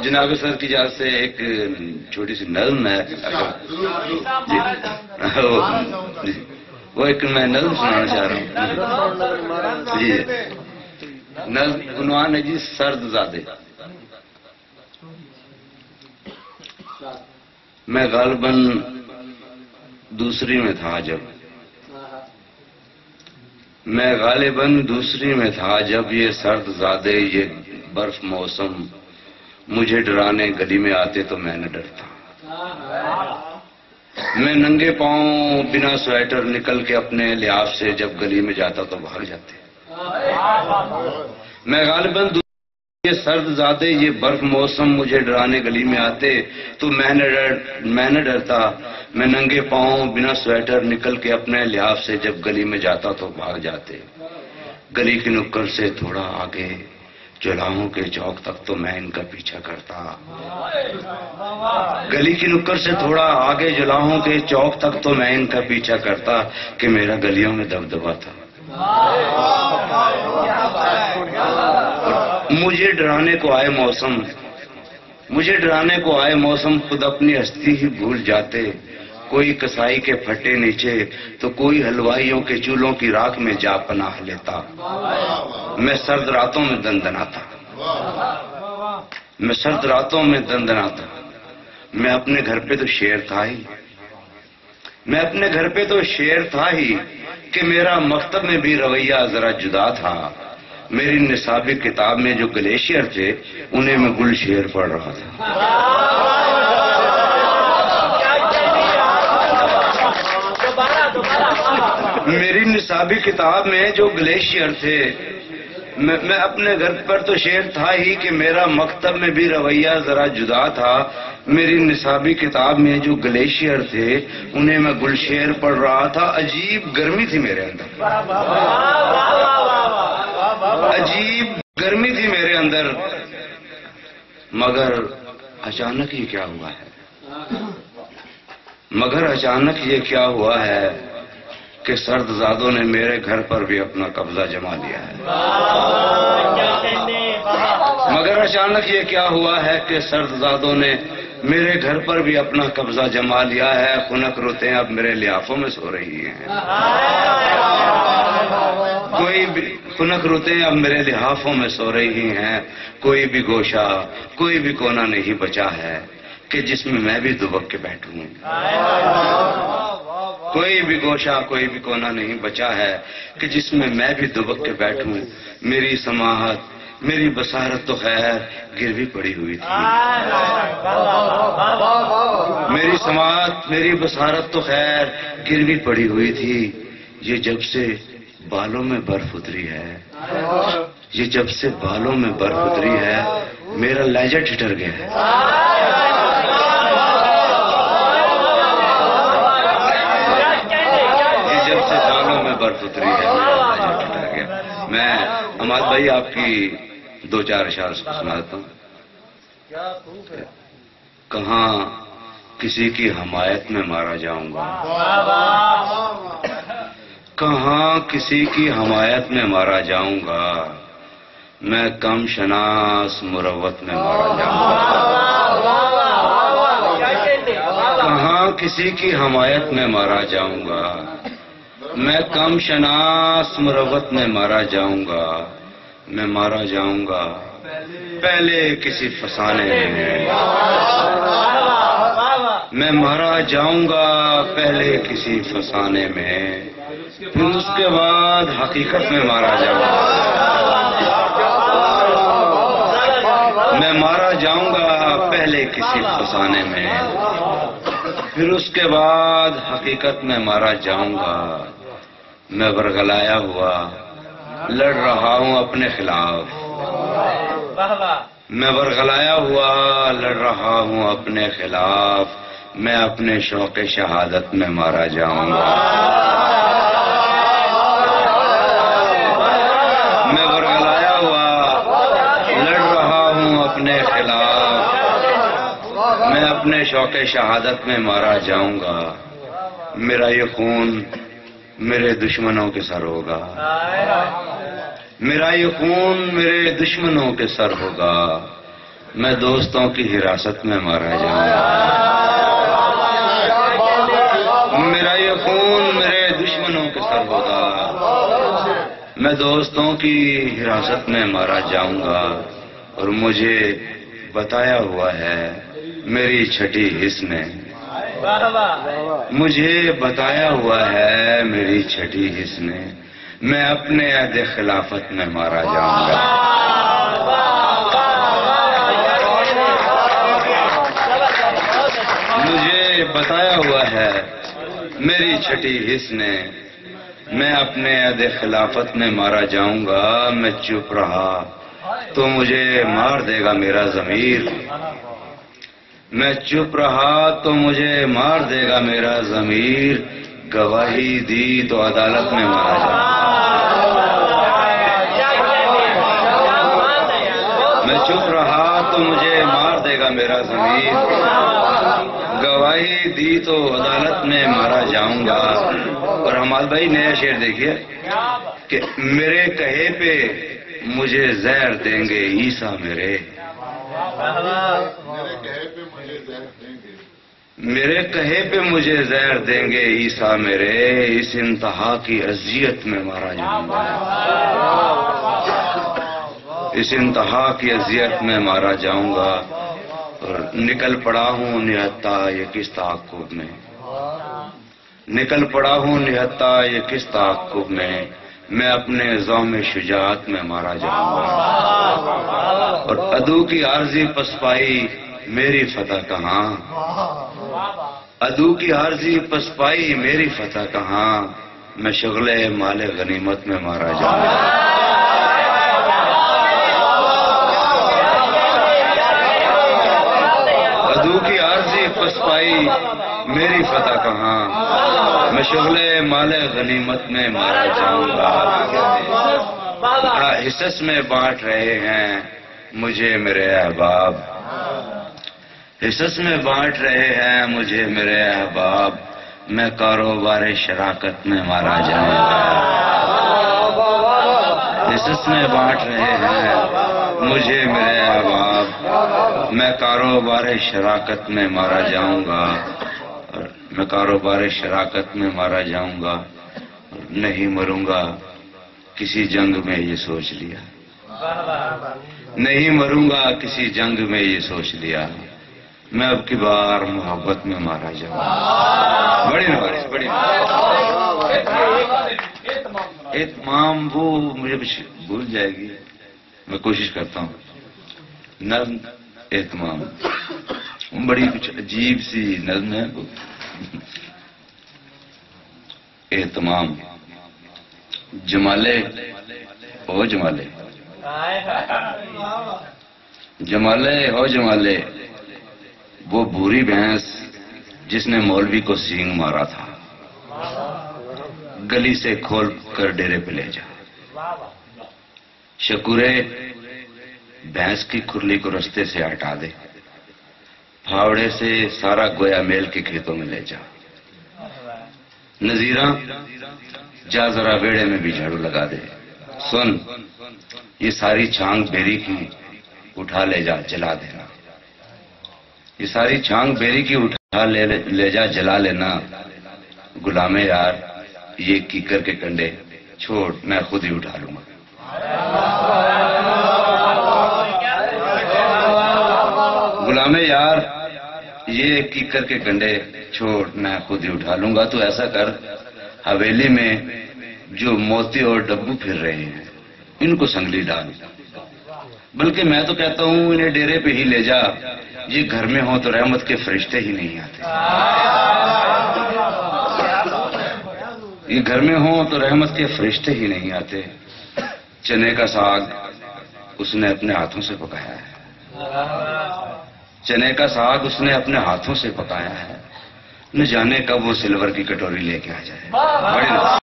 جناب سر کی جانب سے ایک چھوٹی سی نظم ہے، جی وہ ایک میں نظم سنانا چاہ رہا ہوں جی۔ نظم عنوان ہے جی سرد زادے۔ میں غالباً دوسری میں تھا جب، میں غالباً دوسری میں تھا جب یہ سرد زادے یہ برف موسم مجھے ڈرانے گلی میں آتے تو میں نہ ڈرتا۔ میں ننگے پاؤں بنا سویٹر نکل کے اپنے لحاظ سے جب گلی میں جاتا تو بھاگ جاتے۔ میں غالباً یہ سرد زادے یہ برف موسم مجھے ڈرانے گلی میں آتے تو میں نہ ڈرتا۔ میں ننگے پاؤں بنا سویٹر نکل کے اپنے لحاظ سے جب گلی میں جاتا تو بھاگ جاتے۔ گلی کی نکڑ سے تھوڑا آگے جولاہوں کے چوک تک تو میں ان کا پیچھا کرتا۔ گلی کی نکڑ سے تھوڑا آگے جولاہوں کے چوک تک تو میں ان کا پیچھا کرتا کہ میرا گلیوں میں دبدبا تھا۔ مجھے ڈرانے کو آئے موسم، مجھے ڈرانے کو آئے موسم خود اپنی ہستی ہی بھول جاتے۔ کوئی کسائی کے پھٹے نیچے تو کوئی حلوائیوں کے چولہوں کی راکھ میں جا پناہ لیتا۔ میں سرد راتوں میں دندناتا، میں سرد راتوں میں دندناتا۔ میں اپنے گھر پہ تو شیر تھا ہی، میں اپنے گھر پہ تو شیر تھا ہی کہ میرا مکتب میں بھی رویہ ذرا جدا تھا۔ میری نصابی کتاب میں جو گلیشیئر تھے انہیں میں گل شیر پڑھ رہا تھا۔ میری نصابی کتاب میں جو گلیشیئر تھے، میں اپنے گھر پر تو شیر تھا ہی کہ میرا مکتب میں بھی رویہ ذرا جدا تھا۔ میری نصابی کتاب میں جو گلیشیئر تھے انہیں میں گل شیر پڑھ رہا تھا۔ عجیب گرمی تھی میرے اندر، عجیب گرمی تھی میرے اندر، مگر اچانک یہ کیا ہوا ہے، مگر اچانک یہ کیا ہوا ہے کہ سرد زادوں نے میرے گھر پر بھی اپنا قبضہ جما لیا ہے۔ مگر اچانک یہ کیا ہوا ہے کہ سرد زادوں نے میرے گھر پر بھی اپنا قبضہ جما لیا ہے۔ خنک رتیں اب میرے لحافوں میں سو رہی ہیں، کوئی بھی خنک رتیں اب میرے لحافوں میں سو رہی ہیں۔ کوئی بھی گوشہ کوئی بھی کونا نہیں بچا ہے کہ جس میں میں بھی دبک کے بیٹھوں۔ کوئی بھی گوشہ کوئی بھی کونا نہیں بچا ہے کہ جس میں میں بھی دبک کے بیٹھوں۔ میری سماحت میری بصارت تو خیر گروی پڑی ہوئی تھی، میری سماعت میری بصارت تو خیر گروی پڑی ہوئی تھی۔ یہ جب سے بالوں میں برف اتری ہے، یہ جب سے بالوں میں برف اتری ہے میرا لہجہ ٹھٹر گیا ہے۔ یہ جب سے بالوں میں برف اتری ہے میرا لہجہ ٹھٹر گیا۔ میں اماد بھائی آپ کی دو چار اشعار سنا دیتا ہوں۔ کہاں کسی کی حمایت میں مارا جاؤں گا، کہاں کسی کی حمایت میں مارا جاؤں گا، میں کم شناس مروت میں مارا جاؤں گا۔ کہاں کسی کی حمایت میں مارا جاؤں گا، میں کم شناس مروت میں مارا جاؤں گا، میں مارا جاؤں گا پہلے کسی فسانے میں، میں مارا جاؤں گا پہلے کسی فسانے میں، پھر اس کے بعد حقیقت میں مارا جاؤں گا، میں مارا جاؤں گا پہلے کسی فسانے میں، پھر اس کے بعد حقیقت میں مارا جاؤں گا۔ میں ورغلایا ہوا لڑ رہا ہوں اپنے خلاف، میں ورغلایا ہوا لڑ رہا ہوں اپنے خلاف، میں اپنے شوق شہادت میں مارا جاؤں گا۔ میں ورغلایا ہوا لڑ رہا ہوں اپنے خلاف، میں اپنے شوق شہادت میں مارا جاؤں گا۔ میرا یہ خون میرے دشمنوں کے سر ہوگا، میرا یہ خون میرے دشمنوں کے سر ہوگا، میں دوستوں کی حراست میں مارا جاؤں گا، میرا یہ خون میرے دشمنوں کے سر ہوگا، میں دوستوں کی حراست میں مارا جاؤں گا، اور مجھے بتایا ہوا ہے میری چھٹی حس نے، مجھے بتایا ہوا ہے میری چھٹی حس نے، میں اپنے عہد خلافت میں مارا جاؤں گا۔ مجھے بتایا ہوا ہے میری چھٹی حس نے، میں اپنے عہد خلافت میں مارا جاؤں گا، میں چپ رہا تو مجھے مار دے گا میرا ضمیر، میں چپ رہا تو مجھے مار دے گا میرا ضمیر، گواہی دی تو عدالت میں مارا جاؤں گا، میں چپ رہا تو مجھے مار دے گا میرا ضمیر، گواہی دی تو عدالت میں مارا جاؤں گا۔ اور حماد بھائی نیا شعر دیکھیے کہ میرے کہے پہ مجھے زہر دیں گے عیسیٰ میرے، میرے کہے پہ مجھے زہر دیں گے عیسیٰ میرے، اس انتہا کی اذیت میں مارا جاؤں گا، اس انتہا کی اذیت میں مارا جاؤں گا۔ اور نکل پڑا ہوں نہتا یہ کس تعاقب میں، نکل پڑا ہوں نہتا یہ کس تعاقب میں اپنے زوم شجاعت میں مارا جاؤں گا۔ اور عدو کی عارضی پسپائی میری فتح کہاں، عدو کی عارضی پسپائی میری فتح کہاں، میں شغل مال غنیمت میں مارا جاؤں گا۔ عدو کی عارضی پسپائی میری فتح کہاں، میں شغل مال غنیمت میں مارا جاؤں گا۔ حصص میں بانٹ رہے ہیں مجھے میرے احباب، حصص میں بانٹ رہے ہیں مجھے میرے احباب، میں کاروبار شراکت میں مارا جاؤں گا۔ حصص میں بانٹ رہے ہیں مجھے میرے احباب، میں کاروبار شراکت میں مارا جاؤں گا، اور میں کاروبار شراکت میں مارا جاؤں گا، نہیں مروں گا کسی جنگ میں یہ سوچ لیا، نہیں مروں گا کسی جنگ میں یہ سوچ لیا، میں اب کی بار محبت میں مارا جاؤں گا۔ بڑی نوارس، بڑی اتمام وہ مجھے کچھ بھول جائے گی، میں کوشش کرتا ہوں۔ نظم اہتمام بڑی کچھ عجیب سی نظم ہے۔ اہتمام جمالے ہو جمالے، جمالے ہو جمالے، وہ بھوری بھینس جس نے مولوی کو سینگ مارا تھا، گلی سے کھول کر ڈیرے پہ لے جا، شکورے بھینس کی کھرلی کو رستے سے ہٹا دے، پھاوڑے سے سارا گویا میل کے کھیتوں میں لے جا، نذیراں جا ذرا ویڑے میں بھی جھاڑو لگا دے، سن یہ ساری چھانگ بیری کی اٹھا لے جا جلا دینا، یہ ساری چھانگ بیری کی اٹھا لے جا جلا لینا، غلام یار یہ کیکر کے کنڈے چھوڑ میں خود ہی اٹھا لوں گا۔ غلام یار یہ کیکر کے کنڈے چھوڑ میں خود ہی اٹھا لوں گا، تو ایسا کر حویلی میں جو موتی اور ڈبو پھر رہے ہیں ان کو سنگلی ڈال، بلکہ میں تو کہتا ہوں انہیں ڈیرے پہ ہی لے جا، یہ گھر میں ہوں تو رحمت کے فرشتے ہی نہیں آتے، یہ گھر میں ہوں تو رحمت کے فرشتے ہی نہیں آتے۔ چنے کا ساگ اس نے اپنے ہاتھوں سے پکایا ہے، چنے کا ساگ اس نے اپنے ہاتھوں سے پکایا ہے، نہ جانے کب وہ سلور کی کٹوری لے کے آ جائے۔